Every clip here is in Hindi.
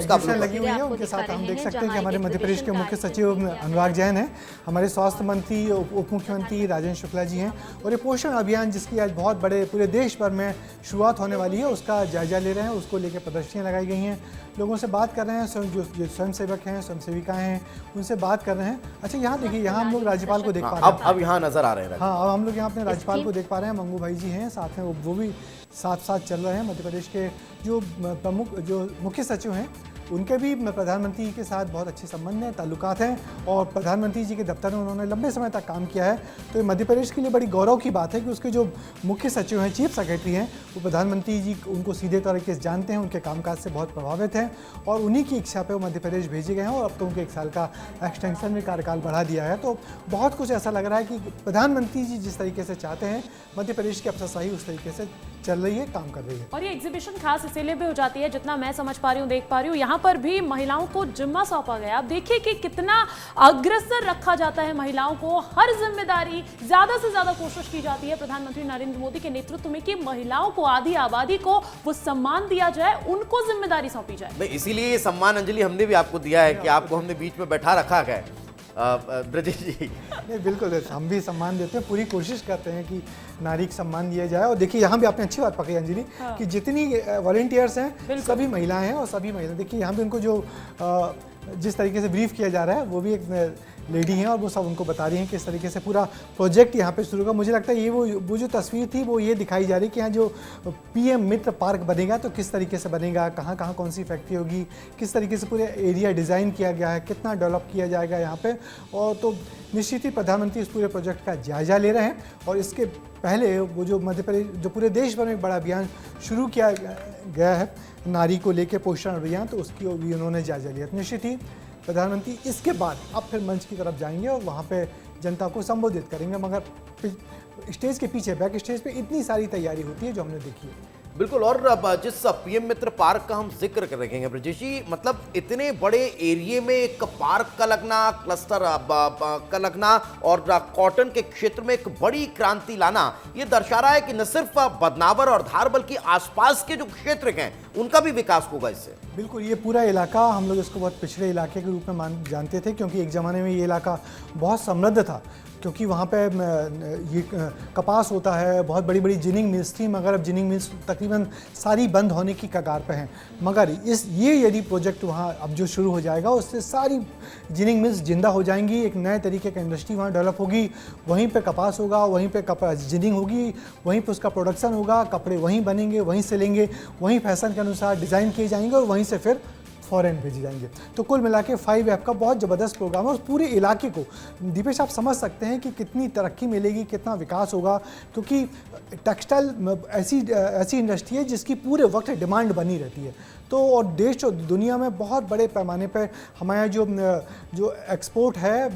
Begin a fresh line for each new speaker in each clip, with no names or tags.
उसका
लगी हुई है, उनके साथ हम देख सकते हैं कि हमारे मध्य प्रदेश के मुख्य सचिव अनुराग जैन हैं, हमारे स्वास्थ्य मंत्री उप मुख्यमंत्री राजेंद्र शुक्ला जी हैं, और ये पोषण अभियान जिसकी आज बहुत बड़े पूरे देश भर में शुरुआत होने वाली है उसका जायजा ले रहे हैं, उसको लेकर प्रदर्शनियाँ लगाई गई हैं, लोगों से बात कर रहे हैं, जो स्वयंसेवक हैं, स्वयंसेविकाएं हैं, उनसे बात कर रहे हैं। अच्छा, यहाँ देखिए, यहाँ हम लोग राज्यपाल को देख पा रहे हैं,
अब यहाँ नजर आ रहे हैं।
हाँ, अब हम लोग यहाँ अपने राज्यपाल को देख पा रहे हैं, मंगू भाई जी हैं साथ में, वो भी साथ साथ चल रहे हैं। मध्य प्रदेश के जो प्रमुख जो मुख्य सचिव हैं उनके भी प्रधानमंत्री के साथ बहुत अच्छे संबंध हैं, ताल्लुकात हैं, और प्रधानमंत्री जी के दफ्तर में उन्होंने लंबे समय तक काम किया है। तो ये मध्य प्रदेश के लिए बड़ी गौरव की बात है कि उसके जो मुख्य सचिव हैं, चीफ सेक्रेटरी हैं, वो प्रधानमंत्री जी उनको सीधे तरीके से जानते हैं, उनके कामकाज से बहुत प्रभावित हैं, और उन्हीं की इच्छा पर वो मध्य प्रदेश भेजे गए हैं, और अब तो उनके 1 साल का एक्सटेंशन में कार्यकाल बढ़ा दिया है। तो बहुत कुछ ऐसा लग रहा है कि प्रधानमंत्री जी जिस तरीके से चाहते हैं, मध्य प्रदेश की अफसरशाही उस तरीके से चल रही है, काम कर रही है।
और ये एग्जीबिशन खास इसीलिए भी हो जाती है, जितना मैं समझ पा रही हूँ, देख पा रही हूँ, यहाँ पर भी महिलाओं को जिम्मा सौंपा गया। आप देखिए कि कितना अग्रसर रखा जाता है महिलाओं को, हर जिम्मेदारी ज्यादा से ज्यादा कोशिश की जाती है प्रधानमंत्री नरेंद्र मोदी के नेतृत्व में कि महिलाओं को, आधी आबादी को वो सम्मान दिया जाए, उनको जिम्मेदारी सौंपी जाए।
इसीलिए ये सम्मान अंजलि हमने भी आपको दिया है कि आपको हमने बीच में बैठा रखा है। ब्रजेश जी,
नहीं, बिल्कुल हम भी सम्मान देते हैं, पूरी कोशिश करते हैं कि नारी को सम्मान दिया जाए। और देखिए, यहाँ भी आपने अच्छी बात पकड़ी अंजलि, हाँ, कि जितनी वॉलंटियर्स हैं सभी महिलाएं हैं, और सभी महिला, देखिए यहाँ भी उनको जो जिस तरीके से ब्रीफ किया जा रहा है, वो भी एक लेडी हैं, और वो सब उनको बता रही हैं किस तरीके से पूरा प्रोजेक्ट यहाँ पे शुरू होगा। मुझे लगता है ये वो जो तस्वीर थी वो ये दिखाई जा रही कि यहाँ जो पीएम मित्र पार्क बनेगा तो किस तरीके से बनेगा, कहाँ कहाँ कौन सी फैक्ट्री होगी, किस तरीके से पूरे एरिया डिज़ाइन किया गया है, कितना डेवलप किया जाएगा यहाँ पे। और तो निश्चित ही प्रधानमंत्री इस पूरे प्रोजेक्ट का जायजा ले रहे हैं, और इसके पहले वो जो मध्य प्रदेश, जो पूरे देश भर में एक बड़ा अभियान शुरू किया गया है नारी को लेकर, पोषण अभियान, तो उसकी भी उन्होंने जायजा लिया। निश्चित ही प्रधानमंत्री इसके बाद अब फिर मंच की तरफ जाएंगे और वहाँ पे जनता को संबोधित करेंगे, मगर स्टेज के पीछे, बैक स्टेज पे इतनी सारी तैयारी होती है जो हमने देखी है।
बिल्कुल। और जिस पीएम मित्र पार्क का हम जिक्र कर रहे हैं ब्रजेश जी, मतलब इतने बड़े एरिया में एक पार्क का लगना, क्लस्टर का लगना, और कॉटन के क्षेत्र में एक बड़ी क्रांति लाना, ये दर्शा रहा है कि न सिर्फ बदनावर और धार बल्कि आसपास के जो क्षेत्र हैं उनका भी विकास होगा इससे।
बिल्कुल, ये पूरा इलाका, हम लोग इसको बहुत पिछड़े इलाके के रूप में जानते थे, क्योंकि एक ज़माने में ये इलाका बहुत समृद्ध था, क्योंकि वहाँ पे ये कपास होता है, बहुत बड़ी बड़ी जिनिंग मिल्स थी, मगर अब जिनिंग मिल्स तकरीबन सारी बंद होने की कगार पे हैं। मगर ये यदि प्रोजेक्ट वहाँ अब जो शुरू हो जाएगा, उससे सारी जिनिंग मिल्स जिंदा हो जाएंगी, एक नए तरीके का इंडस्ट्री वहाँ डेवलप होगी, वहीं पे कपास होगा, वहीं पे जिनिंग होगी, वहीं पे उसका प्रोडक्शन होगा, कपड़े वहीं बनेंगे, वहीं सिलेंगे, वहीं फैशन के अनुसार डिज़ाइन किए जाएंगे, और वहीं से फिर फॉरेन भेजे जाएंगे। तो कुल मिला के 5F का बहुत ज़बरदस्त प्रोग्राम है, और पूरे इलाके को, दीपेश आप समझ सकते हैं कि कितनी तरक्की मिलेगी, कितना विकास होगा, क्योंकि टेक्सटाइल ऐसी इंडस्ट्री है जिसकी पूरे वक्त डिमांड बनी रहती है। तो और देश और दुनिया में बहुत बड़े पैमाने पर हमारा जो एक्सपोर्ट है,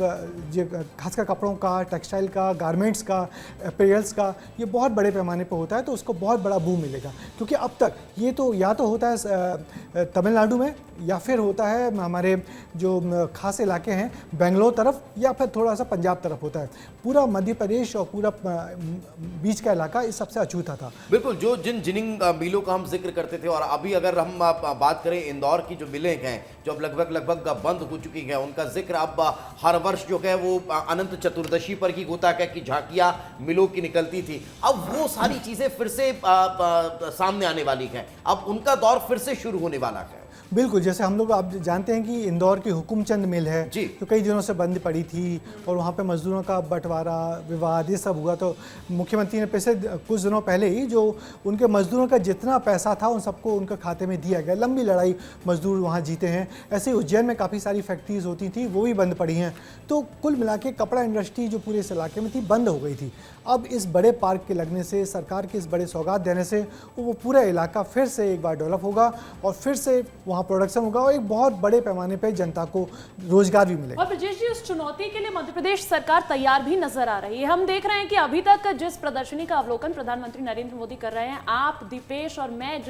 खासकर कपड़ों का, टेक्सटाइल का, गारमेंट्स का, अपैरल्स का, ये बहुत बड़े पैमाने पर होता है, तो उसको बहुत बड़ा बूम मिलेगा। क्योंकि अब तक ये तो या तो होता है तमिलनाडु में, या फिर होता है हमारे जो खास इलाके हैं बेंगलोर तरफ, या फिर थोड़ा सा पंजाब तरफ होता है। पूरा मध्य प्रदेश और पूरा बीच का इलाका इस सबसे अछूता था।
बिल्कुल, जो जिनिंग मिलों का हम जिक्र करते थे, और अभी अगर हम बात करें इंदौर की जो मिलें हैं जो अब लगभग बंद हो चुकी हैं, उनका जिक्र अब हर वर्ष जो है वो अनंत चतुर्दशी पर ही होता है कि झांकियां मिलों की निकलती थी। अब वो सारी चीजें फिर से सामने आने वाली हैं, अब उनका दौर फिर से शुरू होने वाला है।
बिल्कुल, जैसे हम लोग आप जानते हैं कि इंदौर की हुकुमचंद मिल है तो कई दिनों से बंद पड़ी थी, और वहाँ पे मजदूरों का बंटवारा, विवाद, ये सब हुआ। तो मुख्यमंत्री ने पिछले कुछ दिनों पहले ही जो उनके मजदूरों का जितना पैसा था उन सबको उनके खाते में दिया गया। लंबी लड़ाई मजदूर वहाँ जीते हैं। ऐसे ही उज्जैन में काफ़ी सारी फैक्ट्रीज होती थी, वो भी बंद पड़ी हैं। तो कुल मिला के कपड़ा इंडस्ट्री जो पूरे इस इलाके में थी बंद हो गई थी। अब इस बड़े पार्क के लगने से, सरकार के इस बड़े सौगात देने से वो पूरा इलाका फिर से एक बार डेवलप होगा, और फिर से वहाँ प्रोडक्शन होगा, और एक बहुत बड़े पैमाने पे जनता को रोजगार भी मिलेगा।
और ब्रजेश जी, उस चुनौती के लिए मध्य प्रदेश सरकार तैयार भी नजर आ रही है। हम देख रहे हैं कि अभी तक जिस प्रदर्शनी का अवलोकन प्रधानमंत्री नरेंद्र मोदी कर रहे हैं, आप, दीपेश और मैं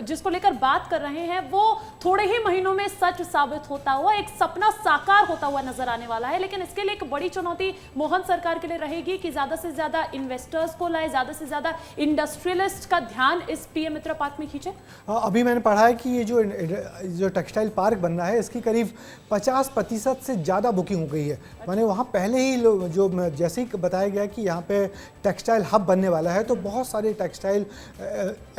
जिसको लेकर बात कर रहे हैं, वो थोड़े ही महीनों में सच साबित होता हुआ, एक सपना साकार होता हुआ नजर आने वाला है। लेकिन इसके लिए एक बड़ी चुनौती मोहन सरकार के लिए रहेगी कि ज्यादा से ज्यादा इन्वेस्टर्स को लाए, ज्यादा से ज्यादा इंडस्ट्रियलिस्ट का ध्यान इस पीएम मित्र पार्क में खींचे।
अभी मैंने पढ़ा है कि ये जो टेक्सटाइल पार्क बन रहा है इसकी करीब 50% से ज़्यादा बुकिंग हो गई है। माने वहाँ पहले ही जो जैसे ही बताया गया कि यहाँ पे टेक्सटाइल हब बनने वाला है, तो बहुत सारे टेक्सटाइल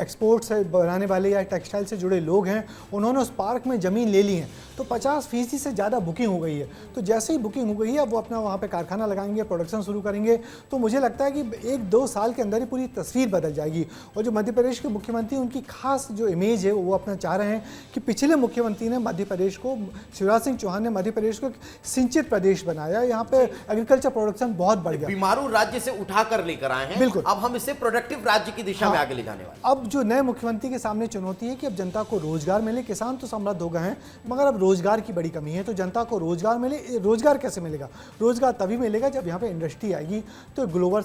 एक्सपोर्ट से बनाने वाले या टेक्सटाइल से जुड़े लोग हैं, उन्होंने उस पार्क में ज़मीन ले ली है। तो 50% से ज़्यादा बुकिंग हो गई है। तो जैसे ही बुकिंग हो गई है, अब वो अपना वहाँ पे कारखाना लगाएंगे, प्रोडक्शन शुरू करेंगे। तो मुझे लगता है कि 1-2 साल के अंदर ही पूरी तस्वीर बदल जाएगी। और जो मध्य प्रदेश के मुख्यमंत्री, उनकी खास जो इमेज है वो अपना चाह रहे हैं कि पिछले मुख्यमंत्री ने मध्य प्रदेश को, शिवराज सिंह चौहान ने मध्य प्रदेश को एक सिंचित प्रदेश बनाया। यहाँ पे एग्रीकल्चर प्रोडक्शन बहुत बढ़ गया,
बीमारू राज्य से उठाकर लेकर आए हैं।
बिल्कुल।
अब हम इसे प्रोडक्टिव राज्य की दिशा में आगे ले जाने वाले।
अब जो नए मुख्यमंत्री के सामने चुनौती है कि अब जनता को रोजगार मिले। किसान तो समृद्ध हो गए हैं, मगर अब रोजगार की बड़ी कमी है। तो जनता को रोजगार मिले। रोजगार कैसे मिलेगा? रोजगार तभी मिलेगा जब यहाँ पे इंडस्ट्री आएगी। तो ग्लोबल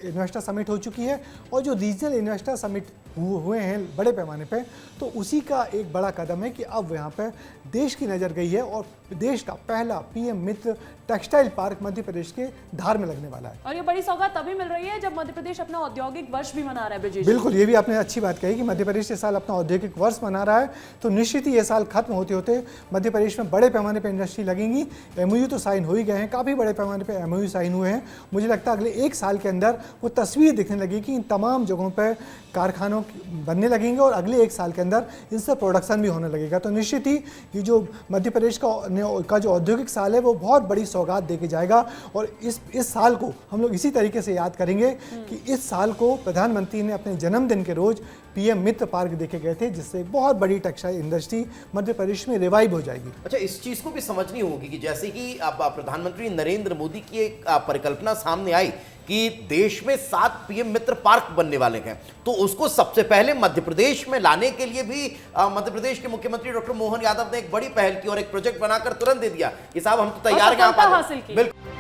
इन्वेस्टर समिट हो चुकी है, और जो रीजनल इन्वेस्टर समिट हुए हैं बड़े पैमाने पे, तो उसी का एक बड़ा कदम है कि अब यहाँ पे देश की नज़र गई है और देश का पहला पीएम मित्र टेक्सटाइल पार्क मध्य प्रदेश के धार में लगने वाला है।
और ये बड़ी सौगात तभी मिल रही है जब मध्य प्रदेश अपना औद्योगिक वर्ष भी मना रहा है। ब्रिजेश,
बिल्कुल, ये भी आपने अच्छी बात कही कि मध्य प्रदेश इस साल अपना औद्योगिक वर्ष मना रहा है। तो निश्चित ही ये साल खत्म होते होते मध्य प्रदेश में बड़े पैमाने पर इंडस्ट्री लगेंगी। एमओयू तो साइन हो ही गए हैं, काफ़ी बड़े पैमाने पर एमओयू साइन हुए हैं। मुझे लगता है अगले 1 साल के अंदर वो तस्वीर दिखने लगेगी कि इन तमाम जगहों पर कारखानों बनने लगेंगे और अगले 1 साल के अंदर इनसे प्रोडक्शन भी होने लगेगा। तो निश्चित ही ये जो मध्य प्रदेश का जो औद्योगिक साल है वो बहुत बड़ी सौगात देके जाएगा। और इस साल को हम लोग इसी तरीके से याद करेंगे कि इस साल को प्रधानमंत्री ने अपने जन्मदिन के रोज पीएम मित्र पार्क देखे गए थे, जिससे बहुत बड़ी टेक्सटाइल इंडस्ट्री मध्य प्रदेश में रिवाइव हो जाएगी।
अच्छा, इस चीज को भी समझनी होगी कि जैसे कि अब प्रधानमंत्री नरेंद्र मोदी की एक परिकल्पना सामने आई कि देश में 7 पीएम मित्र पार्क बनने वाले हैं, तो उसको सबसे पहले मध्य प्रदेश में लाने के लिए भी मध्य प्रदेश के मुख्यमंत्री डॉक्टर मोहन यादव ने एक बड़ी पहल की और एक प्रोजेक्ट बनाकर तुरंत दे दिया कि साहब हम तो तैयार हैं,
सफलता हासिल की।
बिल्कुल।